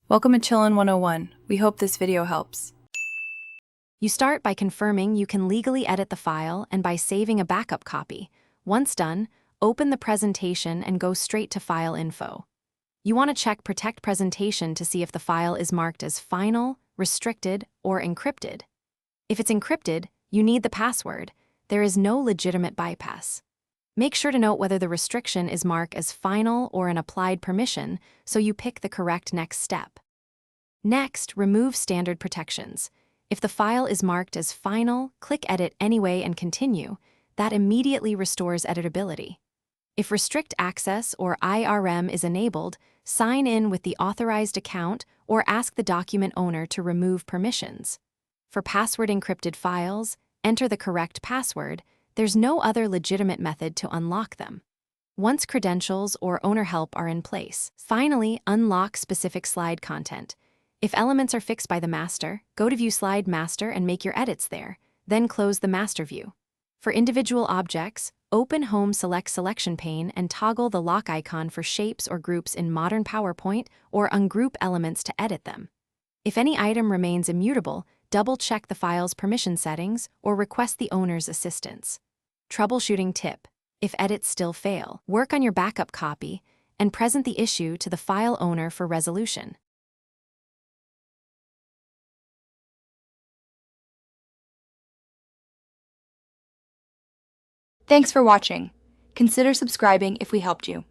Welcome to Chillin' 101. We hope this video helps. You start by confirming you can legally edit the file and by saving a backup copy. Once done, open the presentation and go straight to File Info. You want to check Protect Presentation to see if the file is marked as final, restricted, or encrypted. If it's encrypted, you need the password. There is no legitimate bypass. Make sure to note whether the restriction is marked as final or an applied permission so you pick the correct next step. Next, remove standard protections. If the file is marked as final, click Edit anyway and continue. That immediately restores editability. If Restrict Access or IRM is enabled, sign in with the authorized account or ask the document owner to remove permissions. For password-encrypted files, enter the correct password. There's no other legitimate method to unlock them. Once credentials or owner help are in place, finally unlock specific slide content. If elements are fixed by the master, go to View Slide Master and make your edits there, then close the master view. For individual objects, open Home Select Selection pane and toggle the lock icon for shapes or groups in modern PowerPoint or ungroup elements to edit them. If any item remains immutable, double-check the file's permission settings or request the owner's assistance. Troubleshooting tip: if edits still fail, work on your backup copy and present the issue to the file owner for resolution. Thanks for watching. Consider subscribing if we helped you.